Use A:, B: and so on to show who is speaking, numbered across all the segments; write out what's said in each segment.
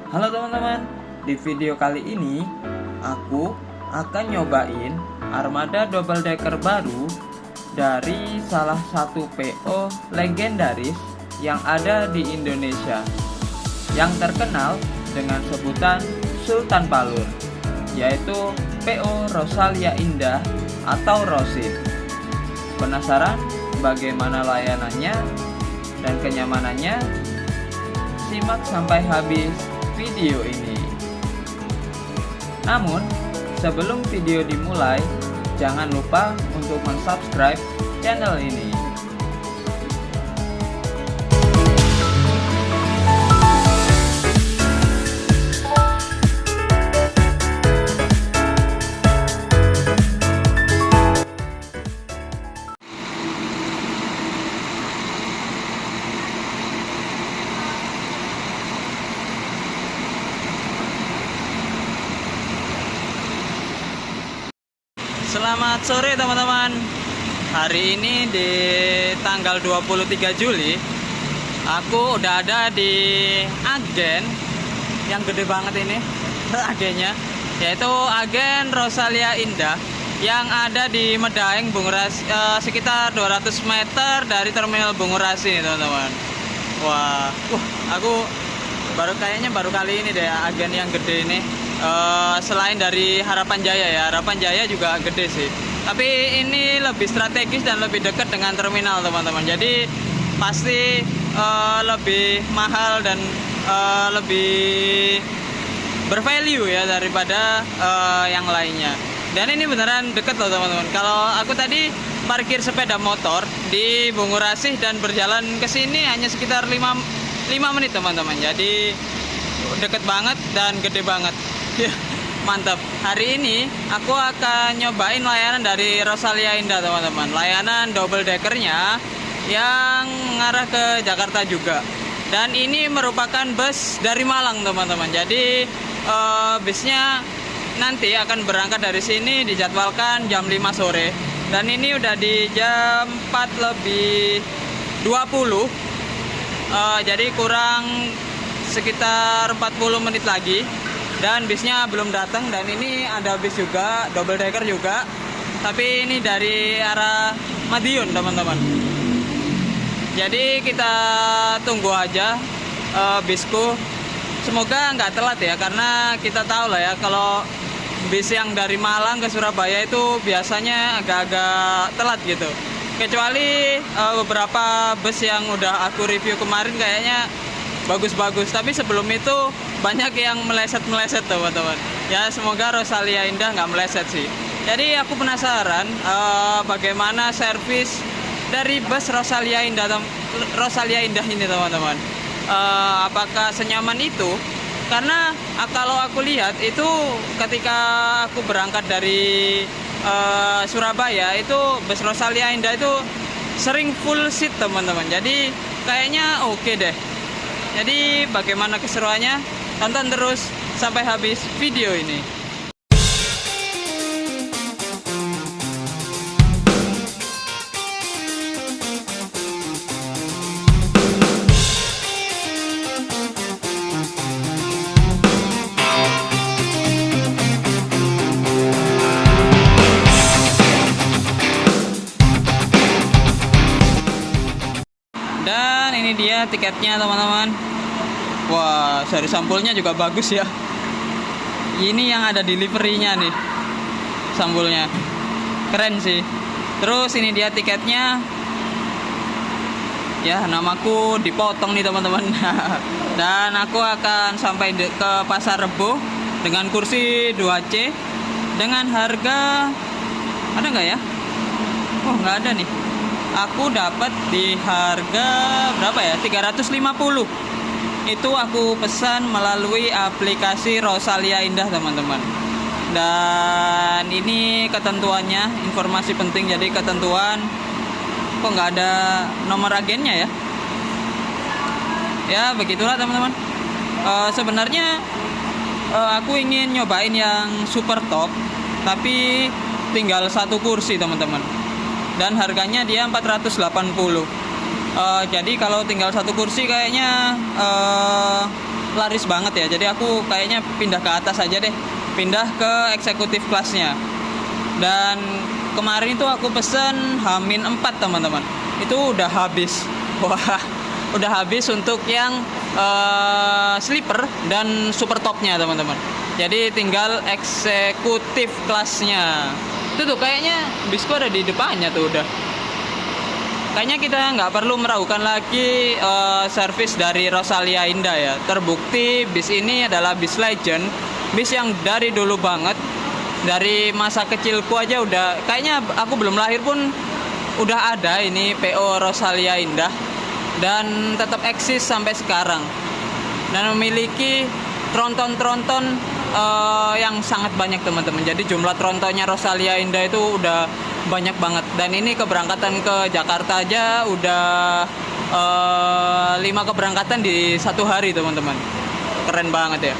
A: Halo teman-teman, di video kali ini aku akan nyobain armada double decker baru dari salah satu PO legendaris yang ada di Indonesia yang terkenal dengan sebutan Sultan Palur, yaitu PO Rosalia Indah atau Rosin. Penasaran bagaimana layanannya dan kenyamanannya? Simak sampai habis video ini. Namun, sebelum video dimulai, jangan lupa untuk mensubscribe channel ini. Selamat sore teman-teman. Hari ini di tanggal 23 Juli aku udah ada di agen yang gede banget ini agennya, yaitu agen Rosalia Indah yang ada di Medaeng Bungurasi, sekitar 200 meter dari terminal Bungurasi nih teman-teman. Wah, aku kayaknya baru kali ini deh agen yang gede ini. Selain dari Harapan Jaya ya, Harapan Jaya juga gede sih, tapi ini lebih strategis dan lebih dekat dengan terminal teman-teman. Jadi pasti lebih mahal dan lebih bervalue ya daripada yang lainnya. Dan ini beneran deket loh teman-teman. Kalau aku tadi parkir sepeda motor di Bungurasi dan berjalan ke sini hanya sekitar 5 menit teman-teman. Jadi deket banget dan gede banget. Mantap. Hari ini aku akan nyobain layanan dari Rosalia Indah teman-teman. Layanan double deckernya yang mengarah ke Jakarta juga. Dan ini merupakan bus dari Malang teman-teman. Jadi busnya nanti akan berangkat dari sini, dijadwalkan jam 5 sore. Dan ini udah di jam 4:20. Jadi kurang sekitar 40 menit lagi. Dan bisnya belum datang, dan ini ada bis juga, double decker juga, tapi ini dari arah Madiun teman-teman. Jadi kita tunggu aja bisku, semoga nggak telat ya, karena kita tahu lah ya kalau bis yang dari Malang ke Surabaya itu biasanya agak-agak telat gitu. Kecuali beberapa bus yang udah aku review kemarin kayaknya bagus-bagus, tapi sebelum itu banyak yang meleset-meleset teman-teman. Ya semoga Rosalia Indah nggak meleset sih. Jadi aku penasaran bagaimana servis dari bus Rosalia Indah ini teman-teman. Apakah senyaman itu? Karena kalau aku lihat itu ketika aku berangkat dari Surabaya itu bus Rosalia Indah itu sering full seat teman-teman. Jadi kayaknya oke deh. Jadi bagaimana keseruannya? Tonton terus sampai habis video ini. Dan ini dia tiketnya teman-teman. Wah, dari sampulnya juga bagus ya. Ini yang ada delivery-nya nih, sampulnya keren sih. Terus ini dia tiketnya. Ya, namaku dipotong nih teman-teman. Dan aku akan sampai ke Pasar Rebo dengan kursi 2C dengan harga, ada nggak ya? Oh, nggak ada nih. Aku dapat di harga berapa ya? 350. Itu aku pesan melalui aplikasi Rosalia Indah teman-teman. Dan ini ketentuannya, informasi penting. Jadi ketentuan, kok nggak ada nomor agennya ya? Ya begitulah teman-teman. Sebenarnya aku ingin nyobain yang super top, tapi tinggal satu kursi teman-teman. Dan harganya dia 480. Jadi kalau tinggal satu kursi kayaknya laris banget ya. Jadi aku kayaknya pindah ke atas aja deh, pindah ke eksekutif kelasnya. Dan kemarin itu aku pesen H-4 teman-teman, itu udah habis. Wah, udah habis untuk yang sleeper dan super topnya teman-teman. Jadi tinggal eksekutif kelasnya. Itu tuh kayaknya bisku ada di depannya tuh udah. Kayaknya kita nggak perlu meragukan lagi servis dari Rosalia Indah ya. Terbukti bis ini adalah bis legend, bis yang dari dulu banget, dari masa kecilku aja udah, kayaknya aku belum lahir pun udah ada ini PO Rosalia Indah, dan tetap eksis sampai sekarang, dan memiliki tronton-tronton yang sangat banyak teman-teman. Jadi jumlah trontonnya Rosalia Indah itu udah banyak banget, dan ini keberangkatan ke Jakarta aja udah 5 keberangkatan di satu hari teman-teman. Keren banget ya.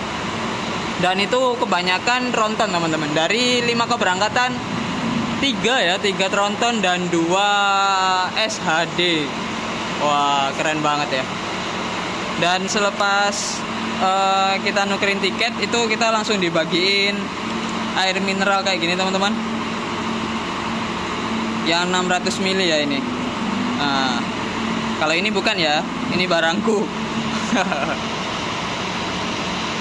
A: Dan itu kebanyakan tronton teman-teman. Dari 5 keberangkatan 3 tronton dan 2 SHD. Wah, keren banget ya. Dan selepas kita nukerin tiket itu kita langsung dibagiin air mineral kayak gini teman-teman, yang 600 ml ya ini. Nah, kalau ini bukan ya, ini barangku.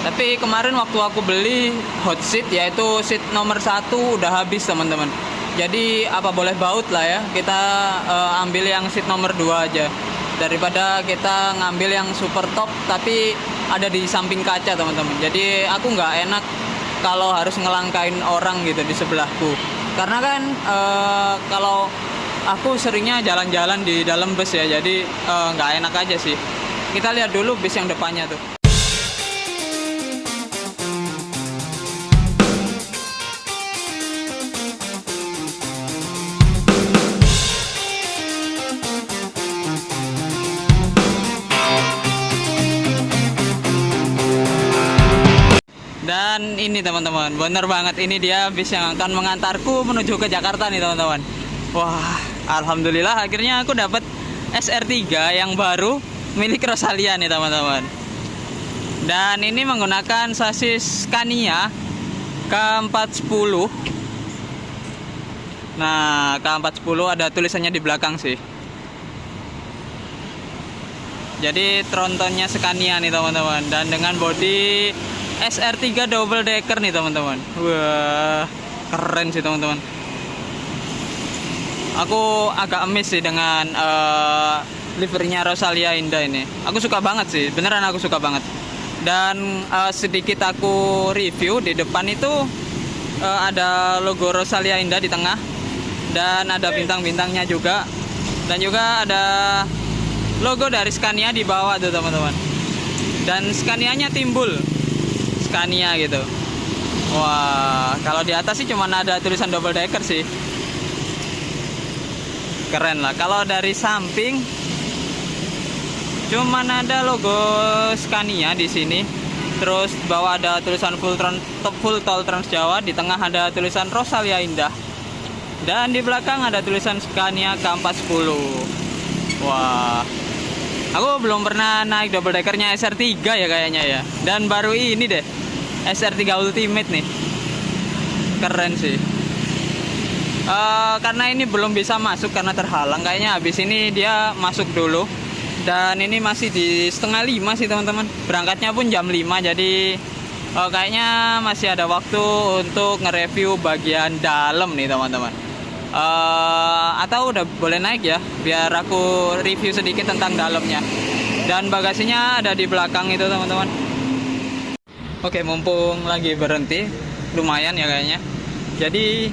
A: Tapi kemarin waktu aku beli hot seat, yaitu seat nomor 1 udah habis teman-teman. Jadi apa boleh baut lah ya, kita ambil yang seat nomor 2 aja, daripada kita ngambil yang super top tapi ada di samping kaca teman-teman. Jadi aku nggak enak kalau harus ngelangkain orang gitu di sebelahku, karena kan kalau aku seringnya jalan-jalan di dalam bus ya, jadi nggak enak aja sih. Kita lihat dulu bis yang depannya tuh. Dan ini teman-teman, bener banget, ini dia bis yang akan mengantarku menuju ke Jakarta nih teman-teman. Wah, alhamdulillah akhirnya aku dapat SR3 yang baru milik Rosalia nih teman-teman. Dan ini menggunakan sasis Scania K410. Nah, K410 ada tulisannya di belakang sih. Jadi trontonnya Scania nih teman-teman, dan dengan bodi SR3 double decker nih teman-teman. Wah, keren sih teman-teman. Aku agak amazed sih dengan livernya Rosalia Indah ini. Aku suka banget sih, beneran aku suka banget. Dan sedikit aku review, di depan itu ada logo Rosalia Indah di tengah, dan ada bintang-bintangnya juga, dan juga ada logo dari Scania di bawah tuh teman-teman. Dan Scania-nya timbul Scania gitu. Wah, kalau di atas sih cuma ada tulisan double decker sih. Keren lah. Kalau dari samping cuma ada logo Scania di sini. Terus bawah ada tulisan full tol Trans Jawa, di tengah ada tulisan Rosalia Indah, dan di belakang ada tulisan Scania K410. Wah, aku belum pernah naik double deckernya SR3 ya kayaknya ya. Dan baru ini deh, SR3 Ultimate nih. Keren sih. Karena ini belum bisa masuk karena terhalang, kayaknya habis ini dia masuk dulu. Dan ini masih di 4:30 sih teman-teman. Berangkatnya pun jam 5, jadi kayaknya masih ada waktu untuk nge-review bagian dalam nih teman-teman. Atau udah boleh naik ya, biar aku review sedikit tentang dalamnya. Dan bagasinya ada di belakang itu teman-teman. Oke, mumpung lagi berhenti, lumayan ya kayaknya. Jadi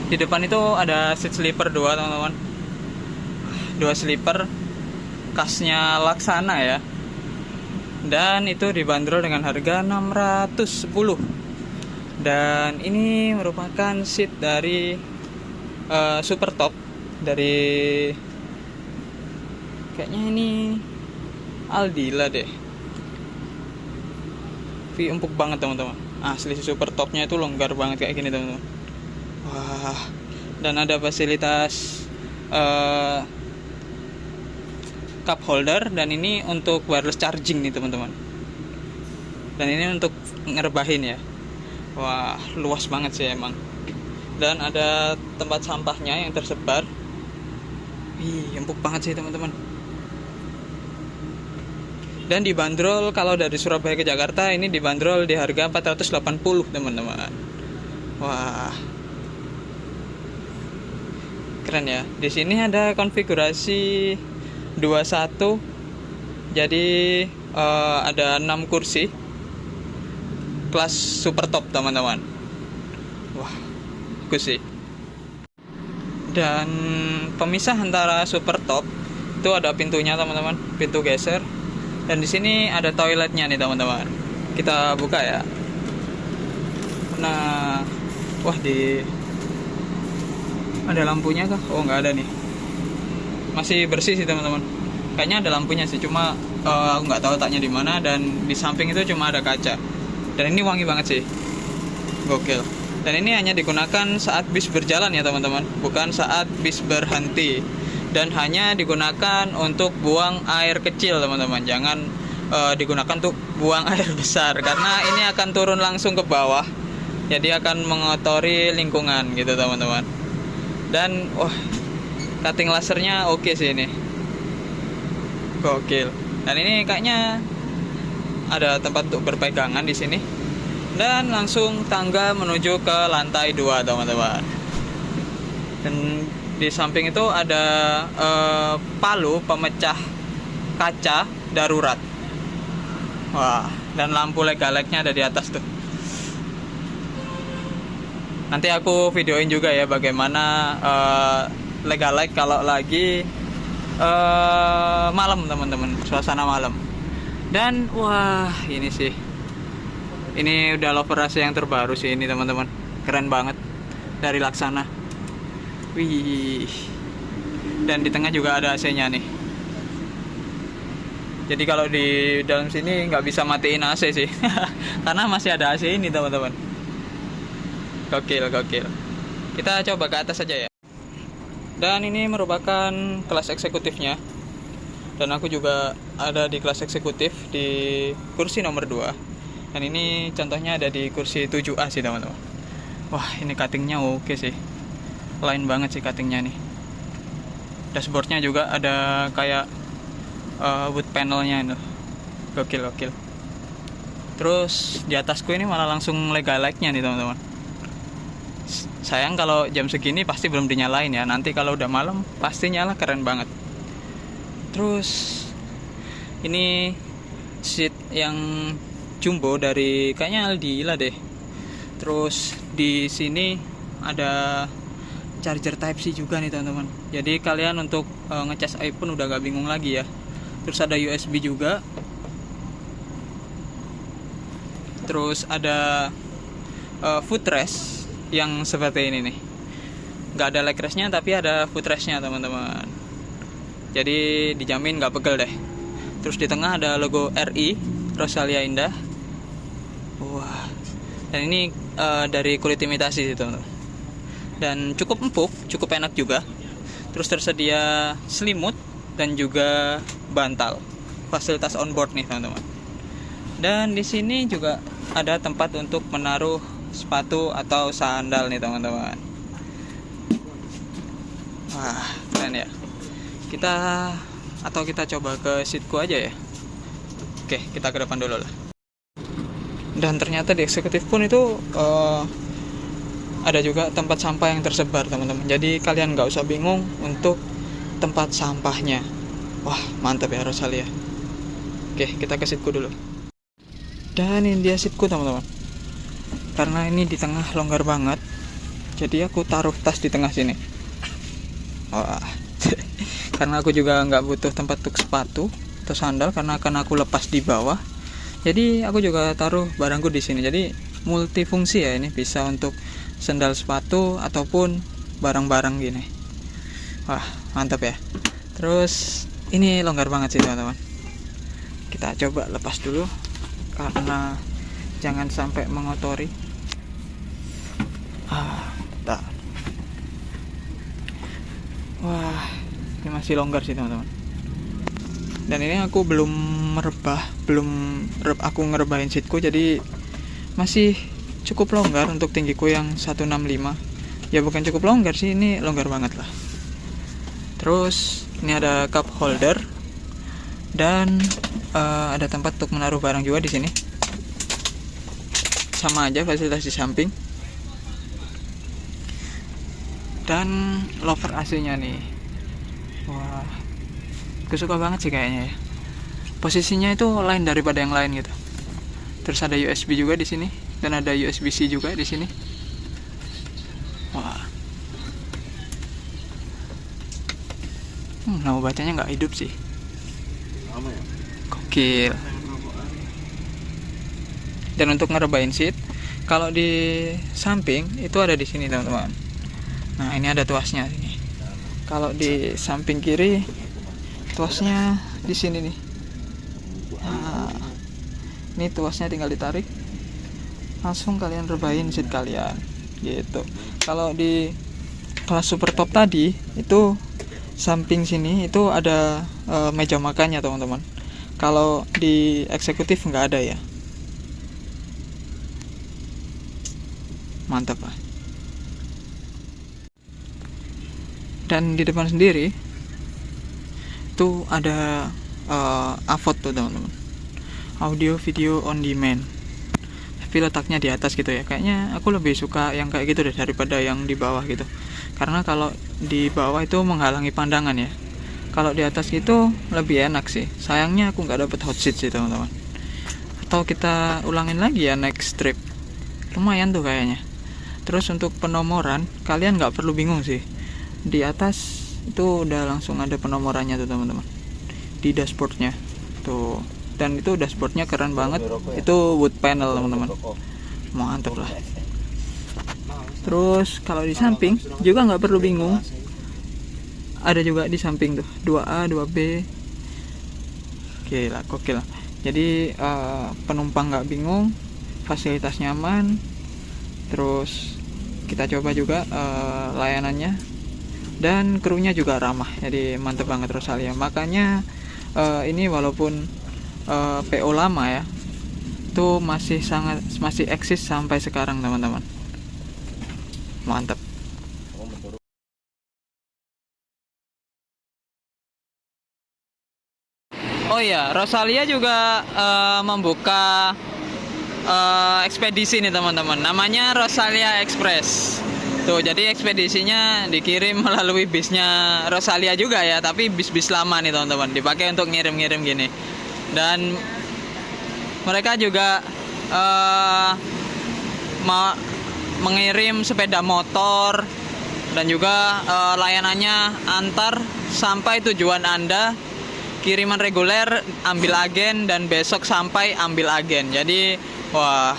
A: di depan itu ada seat sleeper 2 teman-teman. 2 sleeper, kasnya Laksana ya. Dan itu dibanderol dengan harga 610. Dan ini merupakan seat dari super top, dari kayaknya ini Aldila deh. Tapi empuk banget teman-teman. Asli super topnya itu longgar banget kayak gini teman-teman. Wah, dan ada fasilitas cup holder, dan ini untuk wireless charging nih teman-teman. Dan ini untuk ngerebahin ya. Wah, luas banget sih emang. Dan ada tempat sampahnya yang tersebar. Wih, empuk banget sih teman-teman. Dan dibanderol kalau dari Surabaya ke Jakarta ini dibanderol di harga 480 teman-teman. Wah, keren ya. Di sini ada konfigurasi 21. Jadi ada 6 kursi. Kelas super top teman-teman. Wah, bagus sih. Dan pemisah antara super top itu ada pintunya teman-teman, pintu geser. Dan di sini ada toiletnya nih teman-teman. Kita buka ya. Nah, wah ada lampunya kah? Oh, nggak ada nih. Masih bersih sih teman-teman. Kayaknya ada lampunya sih, cuma aku nggak tahu letaknya di mana. Dan di samping itu cuma ada kaca. Dan ini wangi banget sih. Gokil. Dan ini hanya digunakan saat bis berjalan ya teman-teman, bukan saat bis berhenti. Dan hanya digunakan untuk buang air kecil teman-teman. Jangan digunakan untuk buang air besar, karena ini akan turun langsung ke bawah. Jadi akan mengotori lingkungan gitu teman-teman. Dan wah, cutting lasernya oke sih ini. Gokil. Dan ini kayaknya ada tempat untuk berpegangan di sini. Dan langsung tangga menuju ke lantai 2 teman-teman. Dan di samping itu ada palu pemecah kaca darurat. Wah, dan lampu legaleknya ada di atas tuh. Nanti aku videoin juga ya bagaimana legalek kalau lagi malam teman-teman, suasana malam. Dan wah, ini sih, ini udah lover AC yang terbaru sih ini teman-teman. Keren banget, dari Laksana. Wih. Dan di tengah juga ada AC-nya nih. Jadi kalau di dalam sini nggak bisa matiin AC sih. Karena masih ada AC ini teman-teman. Gokil. Kita coba ke atas saja ya. Dan ini merupakan kelas eksekutifnya. Dan aku juga ada di kelas eksekutif di kursi nomor 2. Dan ini contohnya ada di kursi 7A sih teman-teman. Wah, ini cuttingnya oke sih. Lain banget sih cuttingnya nih. Dashboardnya juga ada kayak wood panelnya itu. Gokil. Terus di atasku ini malah langsung legalike-nya nih teman-teman. Sayang kalau jam segini pasti belum dinyalain ya. Nanti kalau udah malam pasti nyala, keren banget. Terus ini seat yang jumbo dari kayaknya Aldila deh. Terus di sini ada charger Type C juga nih teman-teman. Jadi kalian untuk ngecas iPhone udah gak bingung lagi ya. Terus ada USB juga. Terus ada footrest yang seperti ini nih. Gak ada leg restnya tapi ada footrestnya teman-teman. Jadi dijamin gak pegel deh. Terus di tengah ada logo RI, Rosalia Indah. Wah. Dan ini dari kulit imitasi sih teman-teman. Dan cukup empuk, cukup enak juga. Terus tersedia selimut dan juga bantal. Fasilitas onboard nih teman-teman. Dan di sini juga ada tempat untuk menaruh sepatu atau sandal nih teman-teman. Wah, keren ya. Kita coba ke seatku aja ya. Oke, kita ke depan dulu lah. Dan ternyata di eksekutif pun itu ada juga tempat sampah yang tersebar teman-teman. Jadi kalian nggak usah bingung untuk tempat sampahnya. Wah, mantap ya Rosalia. Oke, kita ke seatku dulu. Dan ini dia seatku teman-teman. Karena ini di tengah longgar banget, jadi aku taruh tas di tengah sini. Wah. Karena aku juga nggak butuh tempat untuk sepatu atau sandal karena akan aku lepas di bawah. Jadi aku juga taruh barangku di sini. Jadi multifungsi ya, ini bisa untuk sandal, sepatu ataupun barang-barang gini. Wah, mantap ya. Terus ini longgar banget sih teman-teman. Kita coba lepas dulu karena jangan sampai mengotori. Tak. Wah, ini masih longgar sih teman-teman. Dan ini aku belum aku ngerebahin seatku, jadi masih cukup longgar untuk tinggiku yang 165. Ya bukan cukup longgar sih, ini longgar banget lah. Terus ini ada cup holder dan ada tempat untuk menaruh barang juga di sini. Sama aja fasilitas di samping. Dan lover AC-nya nih. Wah, aku suka banget sih kayaknya ya. Posisinya itu lain daripada yang lain gitu. Terus ada USB juga di sini dan ada USB-C juga di sini. Wah. Nama bacanya nggak hidup sih. Gokil. Dan untuk ngerebahin seat, kalau di samping itu ada di sini teman-teman. Nah ini ada tuasnya sini. Kalau di samping kiri, tuasnya di sini nih. Nah, ini tuasnya tinggal ditarik, langsung kalian rebahin seat kalian, gitu. Kalau di kelas super top tadi itu samping sini itu ada meja makannya teman-teman. Kalau di eksekutif nggak ada ya. Mantap lah. Dan di depan sendiri tuh ada AVOD tuh teman-teman, audio video on demand, tapi letaknya di atas gitu ya. Kayaknya aku lebih suka yang kayak gitu deh daripada yang di bawah gitu, karena kalau di bawah itu menghalangi pandangan ya. Kalau di atas gitu lebih enak sih. Sayangnya aku nggak dapet hot seat sih teman-teman. Atau kita ulangin lagi ya next trip, lumayan tuh kayaknya. Terus untuk penomoran kalian nggak perlu bingung sih, di atas itu udah langsung ada penomorannya tuh teman-teman, di dashboardnya tuh. Dan itu dashboardnya keren banget, itu wood panel teman-teman, mantap lah. Terus kalau di samping juga nggak perlu bingung, ada juga di samping tuh 2A 2B. Gila, gokil lah. Jadi penumpang nggak bingung, fasilitas nyaman. Terus kita coba juga layanannya, dan krunya juga ramah, jadi mantep banget Rosalia. Makanya ini walaupun PO lama ya, itu masih eksis sampai sekarang teman-teman. Mantap. Oh iya, Rosalia juga membuka ekspedisi nih teman-teman, namanya Rosalia Express tuh. Jadi ekspedisinya dikirim melalui bisnya Rosalia juga ya, tapi bis-bis lama nih teman-teman, dipakai untuk ngirim-ngirim gini. Dan mereka juga mengirim sepeda motor, dan juga layanannya antar sampai tujuan Anda. Kiriman reguler, ambil agen, dan besok sampai ambil agen. Jadi wah,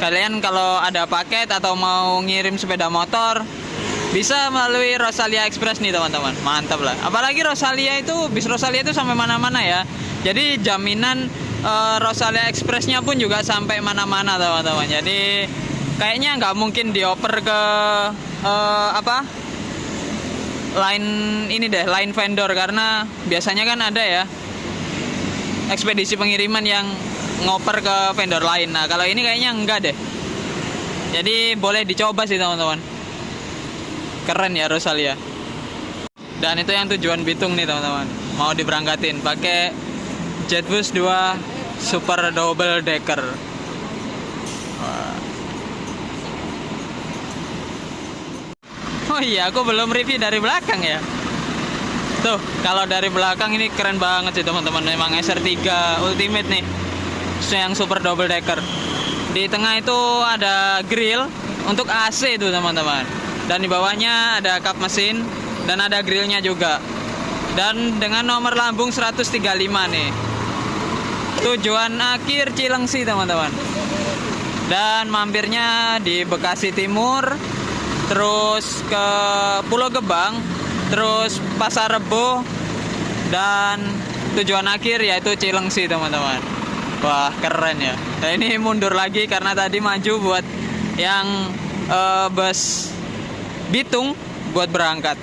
A: kalian kalau ada paket atau mau ngirim sepeda motor bisa melalui Rosalia Express nih teman-teman. Mantap lah. Apalagi Rosalia itu, bis Rosalia itu sampai mana-mana ya. Jadi jaminan Rosalia Expressnya pun juga sampai mana-mana teman-teman. Jadi kayaknya nggak mungkin dioper ke line vendor, karena biasanya kan ada ya ekspedisi pengiriman yang ngoper ke vendor lain. Nah kalau ini kayaknya enggak deh, jadi boleh dicoba sih teman-teman. Keren ya Rosalia. Dan itu yang tujuan Bitung nih teman-teman, mau diberangkatin pakai Jetbus 2 super double decker. Wah. Oh iya, aku belum review dari belakang ya. Tuh, kalau dari belakang ini keren banget sih teman-teman. Memang SR3 Ultimate nih, yang super double decker. Di tengah itu ada grill untuk AC itu teman-teman. Dan di bawahnya ada kap mesin dan ada grillnya juga. Dan dengan nomor lambung 135 nih. Tujuan akhir Cilengsi teman-teman. Dan mampirnya di Bekasi Timur, terus ke Pulau Gebang, terus Pasar Rebo, dan tujuan akhir yaitu Cilengsi teman-teman. Wah keren ya. Nah ini mundur lagi karena tadi maju buat yang bus Bitung buat berangkat.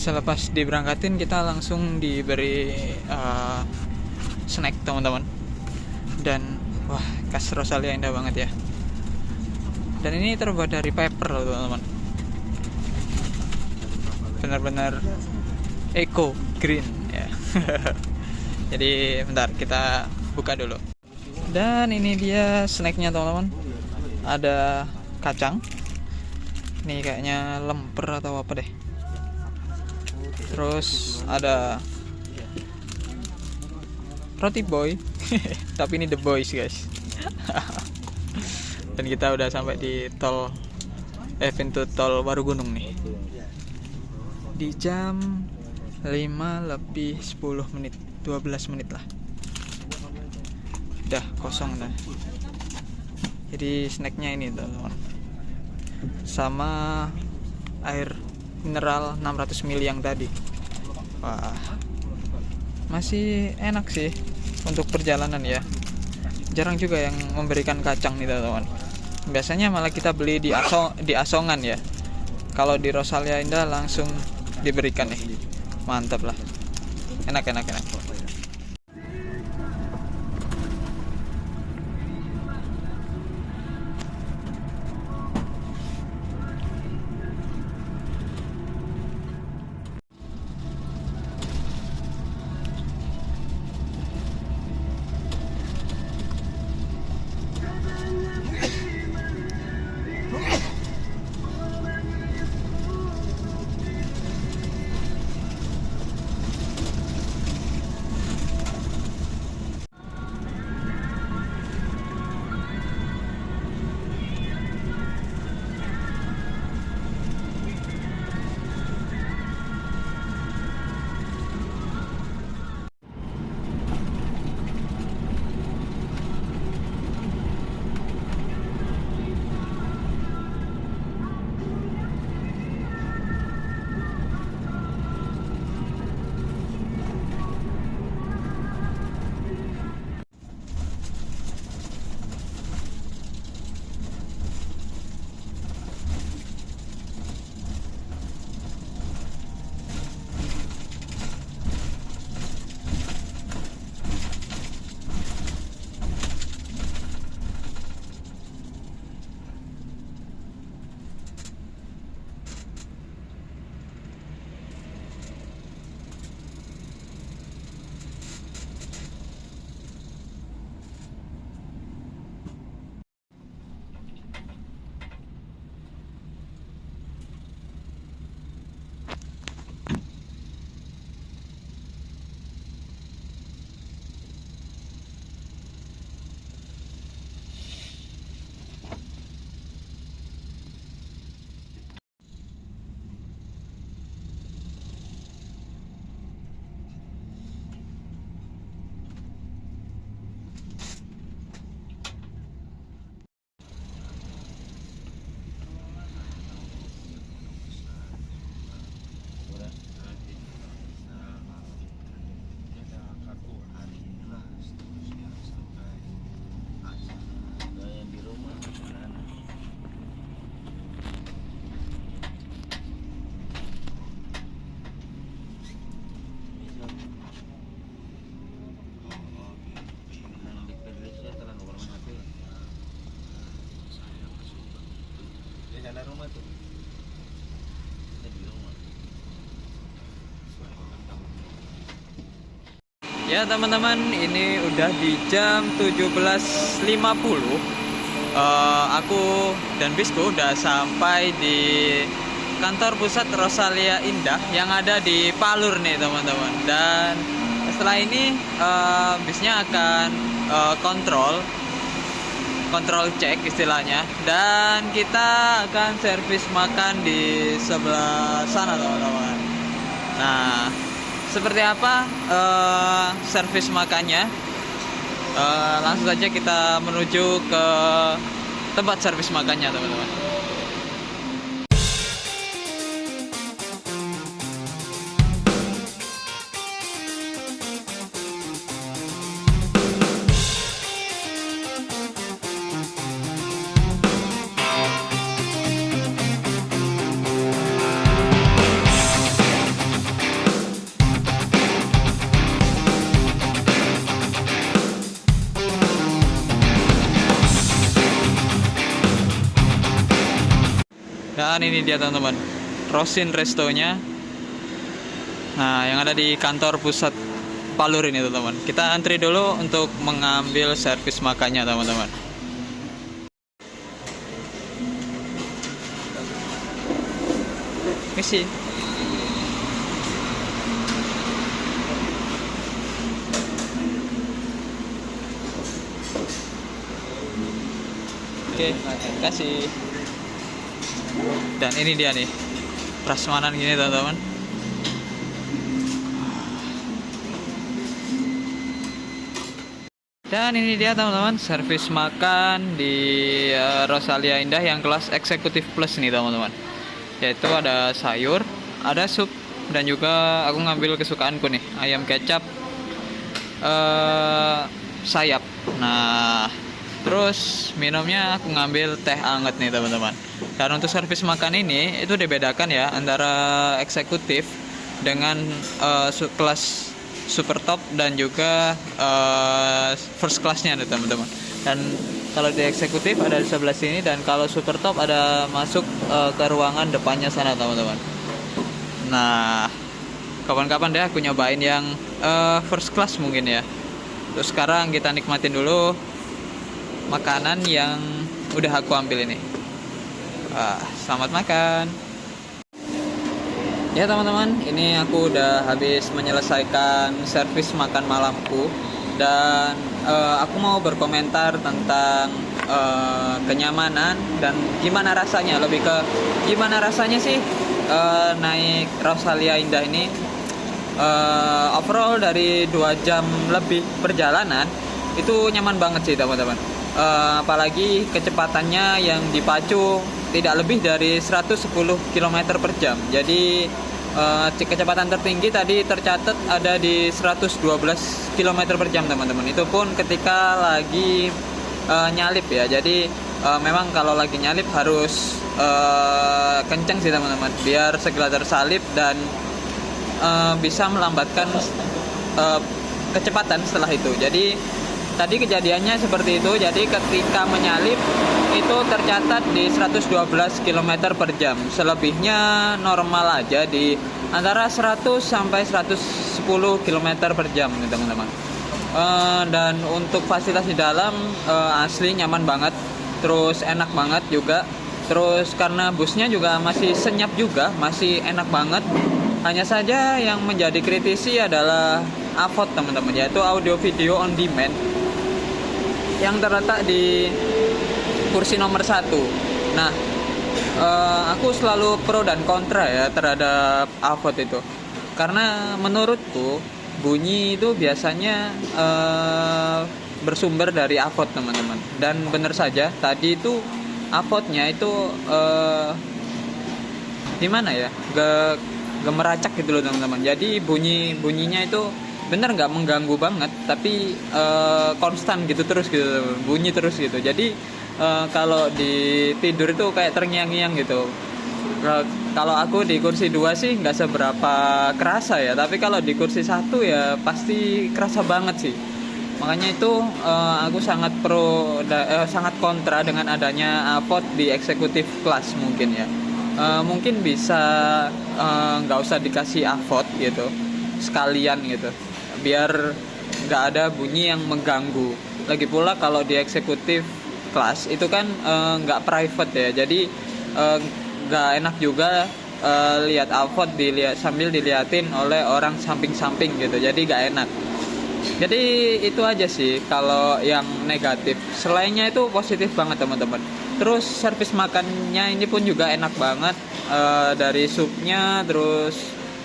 A: selepas diberangkatin kita langsung diberi snack teman-teman. Dan wah, khas Rosalia indah banget ya. Dan ini terbuat dari paper loh teman-teman. Benar-benar eco green ya. Jadi bentar kita buka dulu. Dan ini dia snacknya teman-teman. Ada kacang. Ini kayaknya lemper atau apa deh. Terus ada roti boy. Tapi ini the boys guys. Dan kita udah sampai di tol pintu tol Warugunung nih. Di jam 5:10, 12 menit lah. Udah kosong dah. Jadi snacknya ini teman-teman. Sama air mineral 600 ml yang tadi. Wah, masih enak sih untuk perjalanan ya. Jarang juga yang memberikan kacang nih teman-teman. Biasanya malah kita beli di Asongan ya. Kalau di Rosalia Indah langsung diberikan nih. Mantap lah. Enak.
B: Rumah tuh. Di rumah.
A: Ya teman-teman, ini udah di jam 17.50. Aku dan Bisku udah sampai di kantor pusat Rosalia Indah yang ada di Palur nih teman-teman. Dan setelah ini bisnya akan kontrol cek istilahnya, dan kita akan servis makan di sebelah sana teman-teman. Nah, seperti apa servis makannya? Langsung saja kita menuju ke tempat servis makannya teman-teman. Dan ini dia teman-teman, Rosin restonya. Nah, yang ada di kantor pusat Palur ini teman-teman. Kita antri dulu untuk mengambil servis makannya teman-teman. Misi. Oke, kasih. Dan ini dia nih, prasmanan gini teman-teman. Dan ini dia teman-teman, servis makan di Rosalia Indah yang kelas eksekutif plus nih teman-teman. Yaitu ada sayur, ada sup, dan juga aku ngambil kesukaanku nih, ayam kecap sayap. Nah, terus minumnya aku ngambil teh anget nih teman-teman. Dan untuk servis makan ini itu dibedakan ya antara eksekutif dengan kelas super top dan juga first classnya nih teman-teman. Dan kalau di eksekutif ada di sebelah sini, dan kalau super top ada masuk ke ruangan depannya sana teman-teman. Nah, kapan-kapan deh aku nyobain yang first class mungkin ya. Terus sekarang kita nikmatin dulu makanan yang udah aku ambil ini. Selamat makan. Ya teman-teman, ini aku udah habis menyelesaikan servis makan malamku. Dan aku mau berkomentar tentang kenyamanan dan gimana rasanya. Lebih ke gimana rasanya sih naik Rosalia Indah ini. Overall dari 2 jam lebih perjalanan itu nyaman banget sih teman-teman. Apalagi kecepatannya yang dipacu tidak lebih dari 110 km per jam. Jadi kecepatan tertinggi tadi tercatat ada di 112 km per jam teman-teman. Itu pun ketika lagi nyalip ya. Jadi memang kalau lagi nyalip harus kenceng sih teman-teman, biar segera tersalip dan bisa melambatkan kecepatan setelah itu. Jadi tadi kejadiannya seperti itu. Jadi ketika menyalip itu tercatat di 112 km per jam. Selebihnya normal aja di antara 100 sampai 110 km per jam nih teman-teman. Dan untuk fasilitas di dalam asli nyaman banget. Terus enak banget juga. Terus karena busnya juga masih senyap juga, masih enak banget. Hanya saja yang menjadi kritisi adalah AVOD teman-teman, yaitu audio video on demand yang terletak di kursi nomor 1. Nah, aku selalu pro dan kontra ya terhadap AVOD itu. Karena menurutku bunyi itu biasanya bersumber dari AVOD teman-teman. Dan benar saja tadi itu AVOD-nya itu gimana ya? Gemeracak gitu loh teman-teman. Jadi bunyinya itu bener nggak mengganggu banget, tapi konstan gitu terus gitu, bunyi terus gitu. Jadi kalau di tidur itu kayak terngiang-ngiang gitu. Kalau aku di kursi 2 sih nggak seberapa kerasa ya, tapi kalau di kursi 1 ya pasti kerasa banget sih. Makanya itu aku sangat sangat kontra dengan adanya AVOD di eksekutif kelas mungkin ya. Mungkin bisa nggak usah dikasih AVOD gitu sekalian gitu, biar nggak ada bunyi yang mengganggu. Lagi pula kalau di eksekutif kelas itu kan nggak private ya, jadi nggak enak juga lihat AVOD sambil diliatin oleh orang samping-samping gitu, jadi nggak enak. Jadi itu aja sih kalau yang negatif. Selainnya itu positif banget teman-teman. Terus servis makannya ini pun juga enak banget, dari supnya, terus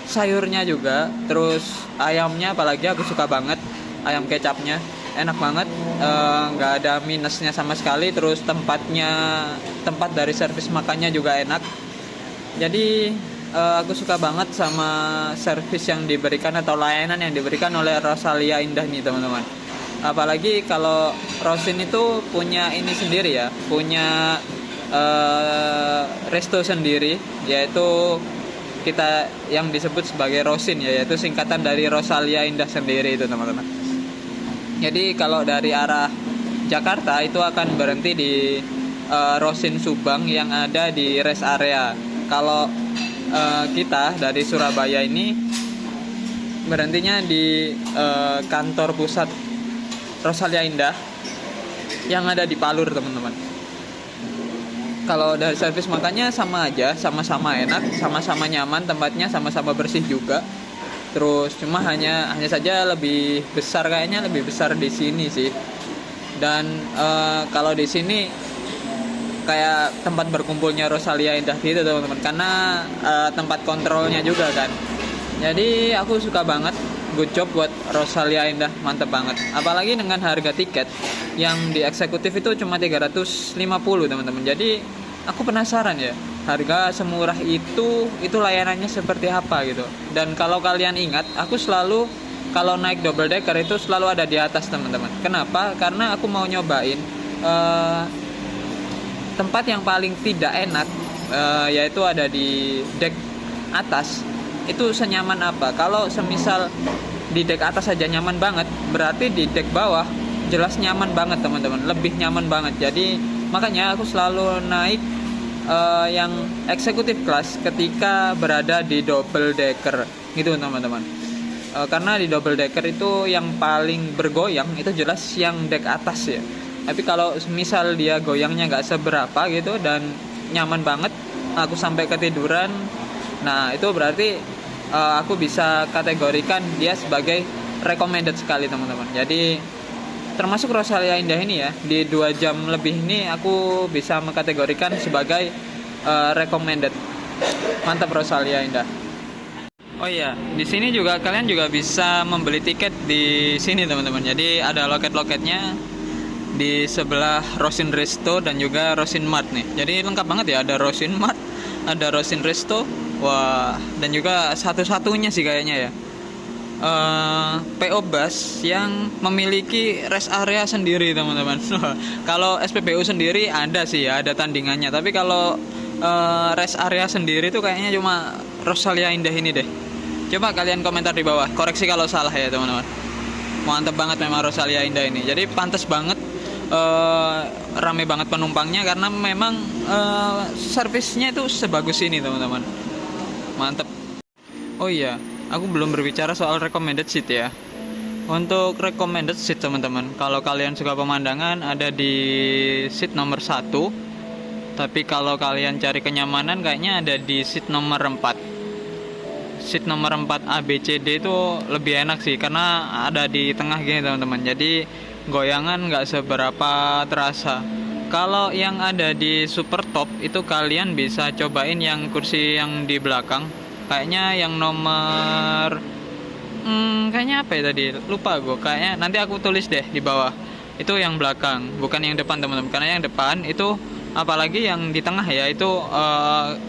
A: sayurnya juga, terus ayamnya apalagi aku suka banget, ayam kecapnya enak banget, nggak ada minusnya sama sekali. Terus tempat dari servis makannya juga enak. Jadi aku suka banget sama servis yang diberikan atau layanan yang diberikan oleh Rosalia Indah nih teman-teman. Apalagi kalau Rosin itu punya ini sendiri ya, punya resto sendiri, yaitu kita yang disebut sebagai Rosin ya, yaitu singkatan dari Rosalia Indah sendiri itu teman-teman. Jadi kalau dari arah Jakarta itu akan berhenti di Rosin Subang yang ada di rest area. Kalau kita dari Surabaya ini berhentinya di kantor pusat Rosalia Indah yang ada di Palur, teman-teman. Kalau dari servis makanya sama aja, sama-sama enak, sama-sama nyaman, tempatnya sama-sama bersih juga. Terus cuma hanya saja lebih besar, kayaknya lebih besar di sini sih. Dan kalau di sini kayak tempat berkumpulnya Rosalia Indah gitu, teman-teman, karena tempat kontrolnya juga kan. Jadi aku suka banget, good job buat Rosalia Indah, mantep banget. Apalagi dengan harga tiket yang di eksekutif itu cuma 350, teman-teman. Jadi aku penasaran ya, harga semurah itu layanannya seperti apa gitu. Dan kalau kalian ingat, aku selalu kalau naik double decker itu selalu ada di atas, teman-teman. Kenapa? Karena aku mau nyobain tempat yang paling tidak enak, yaitu ada di deck atas. Itu senyaman apa? Kalau semisal di deck atas saja nyaman banget, berarti di deck bawah jelas nyaman banget, teman-teman. Lebih nyaman banget. Jadi makanya aku selalu naik yang eksekutif kelas ketika berada di double decker gitu, teman-teman. Karena di double decker itu yang paling bergoyang itu jelas yang deck atas ya. Tapi kalau misal dia goyangnya nggak seberapa gitu dan nyaman banget, aku sampai ketiduran, nah itu berarti aku bisa kategorikan dia sebagai recommended sekali, teman-teman. Jadi termasuk Rosalia Indah ini ya, di 2 jam lebih ini aku bisa mengkategorikan sebagai recommended. Mantap Rosalia Indah. Oh iya, di sini juga kalian juga bisa membeli tiket di sini, teman-teman. Jadi ada loket-loketnya di sebelah Rosin Resto dan juga Rosin Mart nih. Jadi lengkap banget ya, ada Rosin Mart, ada Rosin Resto. Wah, dan juga satu-satunya sih kayaknya ya, PO Bus yang memiliki rest area sendiri, teman-teman. Kalau SPBU sendiri ada sih ya, ada tandingannya. Tapi kalau rest area sendiri tuh kayaknya cuma Rosalia Indah ini deh. Coba kalian komentar di bawah, koreksi kalau salah ya, teman-teman. Mantep banget memang Rosalia Indah ini. Jadi pantas banget rame banget penumpangnya karena memang servisnya itu sebagus ini, teman-teman. Mantep. Oh iya, aku belum berbicara soal recommended seat ya. Untuk recommended seat, teman-teman, kalau kalian suka pemandangan ada di seat nomor 1. Tapi kalau kalian cari kenyamanan kayaknya ada di seat nomor 4. Seat nomor 4 A, B, C, D itu lebih enak sih karena ada di tengah gini, teman-teman. Jadi goyangan nggak seberapa terasa. Kalau yang ada di super top itu kalian bisa cobain yang kursi yang di belakang. Kayaknya yang nomor kayaknya apa ya tadi? Lupa gue. Kayaknya nanti aku tulis deh di bawah. Itu yang belakang, bukan yang depan, teman-teman. Karena yang depan itu, apalagi yang di tengah ya, itu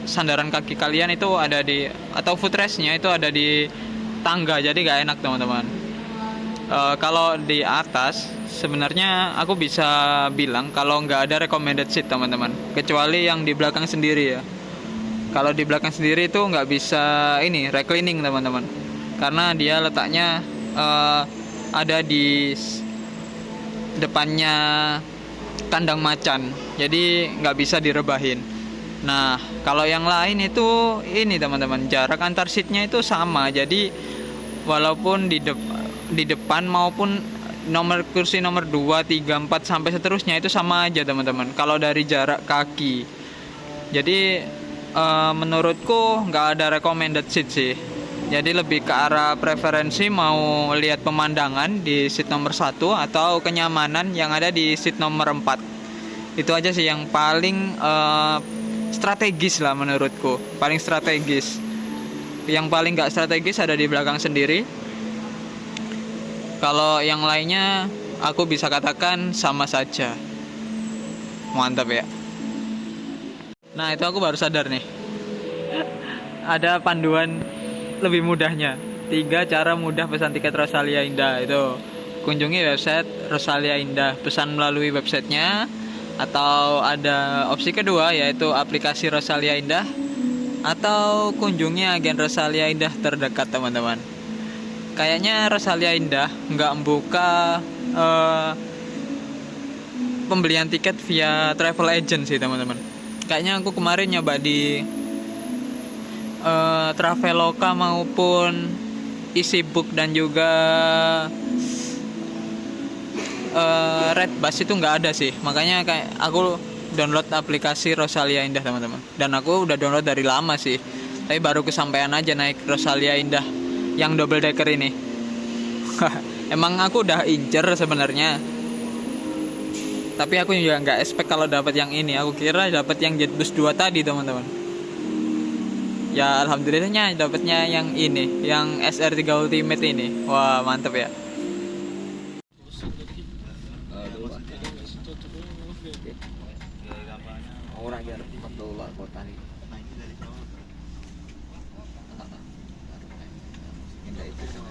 A: sandaran kaki kalian itu ada di, atau footrestnya itu ada di tangga. Jadi gak enak, teman-teman. Kalau di atas sebenarnya aku bisa bilang kalau nggak ada recommended seat, teman-teman, kecuali yang di belakang sendiri ya. Kalau di belakang sendiri itu nggak bisa ini reclining, teman-teman, karena dia letaknya ada di depannya kandang macan, jadi nggak bisa direbahin. Nah kalau yang lain itu ini, teman-teman, jarak antar seatnya itu sama. Jadi walaupun di depan maupun kursi nomor 2, 3, 4 sampai seterusnya itu sama aja, teman-teman, kalau dari jarak kaki. Jadi menurutku nggak ada recommended seat sih. Jadi lebih ke arah preferensi mau lihat pemandangan di seat nomor 1 atau kenyamanan yang ada di seat nomor 4. Itu aja sih yang paling strategis lah menurutku, paling strategis. Yang paling nggak strategis ada di belakang sendiri. Kalau yang lainnya aku bisa katakan sama saja. Mantap ya. Nah itu aku baru sadar nih, ada panduan lebih mudahnya. 3 cara mudah pesan tiket Rosalia Indah. Itu kunjungi website Rosalia Indah, pesan melalui websitenya. Atau ada opsi kedua, yaitu aplikasi Rosalia Indah. Atau kunjungi agen Rosalia Indah terdekat, teman-teman. Kayaknya Rosalia Indah nggak membuka pembelian tiket via travel agent sih teman-teman. Kayaknya aku kemarin nyoba di Traveloka maupun EasyBook dan juga Redbus itu nggak ada sih. Makanya kayak aku download aplikasi Rosalia Indah teman-teman. Dan aku udah download dari lama sih. Tapi baru kesampaian aja naik Rosalia Indah yang double decker ini. Emang aku udah incer sebenarnya. Tapi aku juga nggak expect kalau dapat yang ini. Aku kira dapat yang Jetbus 2 tadi teman-teman. Ya alhamdulillahnya dapatnya yang ini, yang SR3 Ultimate ini. Wah mantep ya.
B: Orang yang $4 kota nih. Indah itu sama.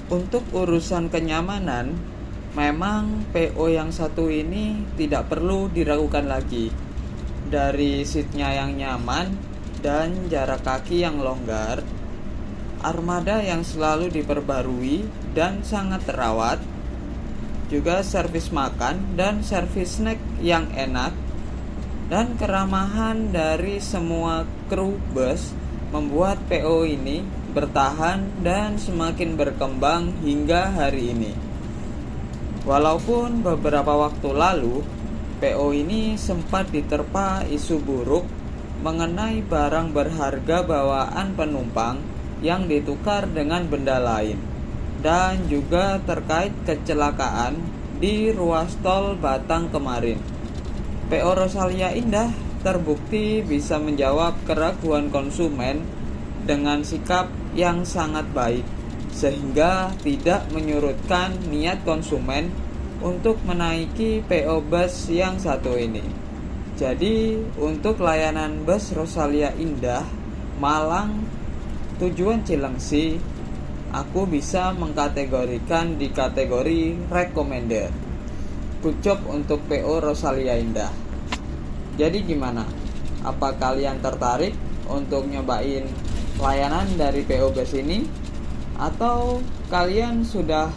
A: Untuk urusan kenyamanan, memang PO yang satu ini tidak perlu diragukan lagi. Dari seatnya yang nyaman dan jarak kaki yang longgar, armada yang selalu diperbarui dan sangat terawat, juga servis makan dan servis snack yang enak, dan keramahan dari semua kru bus membuat PO ini bertahan dan semakin berkembang hingga hari ini. Walaupun beberapa waktu lalu PO ini sempat diterpa isu buruk mengenai barang berharga bawaan penumpang yang ditukar dengan benda lain, dan juga terkait kecelakaan di ruas tol Batang kemarin. PO Rosalia Indah terbukti bisa menjawab keraguan konsumen dengan sikap yang sangat baik, sehingga tidak menyurutkan niat konsumen untuk menaiki PO bus yang satu ini. Jadi untuk layanan bus Rosalia Indah Malang tujuan Cilengsi, aku bisa mengkategorikan di kategori recommended. Good job untuk PO Rosalia Indah. Jadi gimana? Apa kalian tertarik untuk nyobain layanan dari PO bus ini? Atau kalian sudah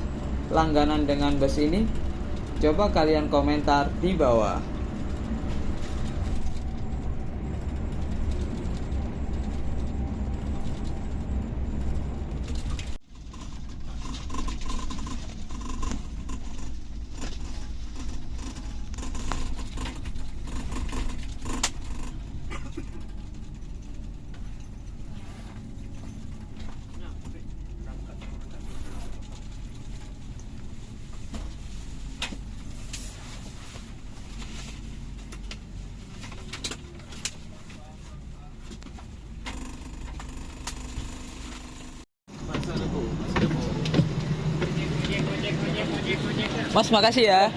A: langganan dengan bus ini? Coba kalian komentar di bawah. Mas, makasih ya.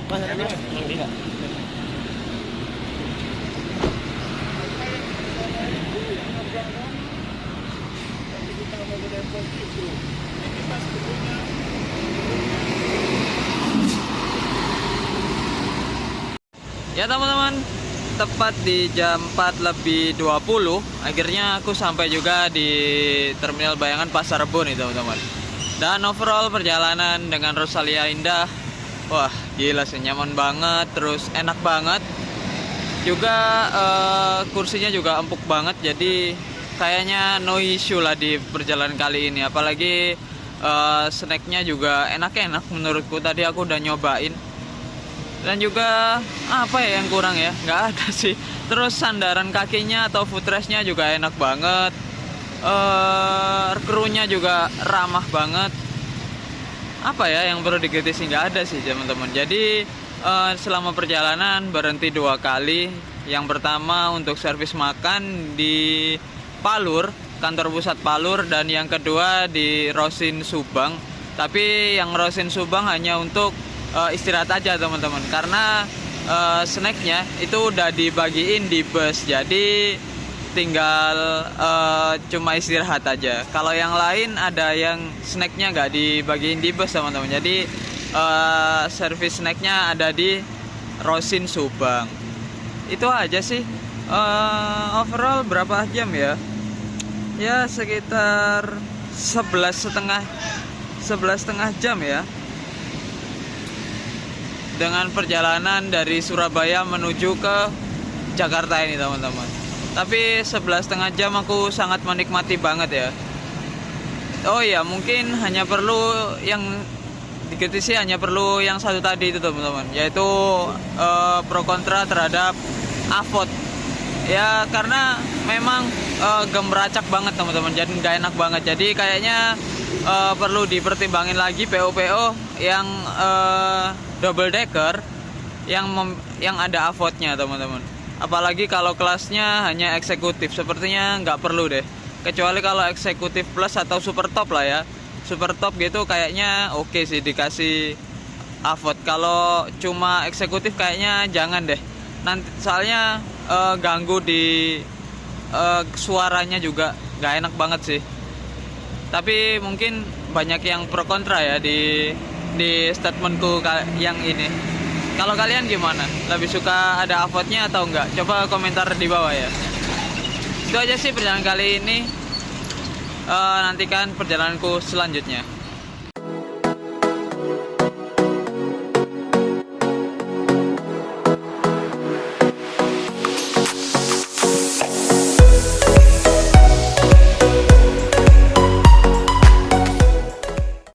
A: Ya teman-teman, tepat di jam 4:20 akhirnya aku sampai juga di Terminal Bayangan Pasar Rebo nih teman-teman. Dan overall perjalanan dengan Rosalia Indah, wah gila sih, nyaman banget, terus enak banget. Juga kursinya juga empuk banget, jadi kayaknya no issue lah di perjalanan kali ini. Apalagi snacknya juga enak-enak menurutku, tadi aku udah nyobain. Dan juga apa ya yang kurang ya, nggak ada sih. Terus sandaran kakinya atau footrestnya juga enak banget. Krunya juga ramah banget. Apa ya yang perlu dikritisi, nggak ada sih teman-teman. Jadi selama perjalanan berhenti 2 kali. Yang pertama untuk servis makan di Palur, kantor pusat Palur, dan yang kedua di Rosin Subang. Tapi yang Rosin Subang hanya untuk istirahat aja teman-teman, karena snacknya itu udah dibagiin di bus, jadi tinggal cuma istirahat aja. Kalau yang lain ada yang snacknya nggak dibagiin di bus teman-teman, jadi servis snacknya ada di Rosin Subang. Itu aja sih. Overall berapa jam ya? Ya sekitar 11,5 jam ya, dengan perjalanan dari Surabaya menuju ke Jakarta ini teman-teman. Tapi 11,5 jam aku sangat menikmati banget ya. Oh iya, mungkin hanya perlu yang dikritisi, hanya perlu yang satu tadi itu teman-teman, yaitu pro kontra terhadap Avot ya, karena memang gemeracak banget teman-teman, jadi nggak enak banget. Jadi kayaknya perlu dipertimbangin lagi PO-PO yang double decker yang ada Avotnya teman-teman. Apalagi kalau kelasnya hanya eksekutif, sepertinya nggak perlu deh. Kecuali kalau eksekutif plus atau super top lah ya. Super top gitu kayaknya oke sih dikasih Avot. Kalau cuma eksekutif kayaknya jangan deh. Nanti soalnya ganggu di suaranya juga nggak enak banget sih. Tapi mungkin banyak yang pro kontra ya di statementku yang ini. Kalau kalian gimana? Lebih suka ada Avotnya atau enggak? Coba komentar di bawah ya. Itu aja sih perjalanan kali ini. nantikan perjalananku selanjutnya.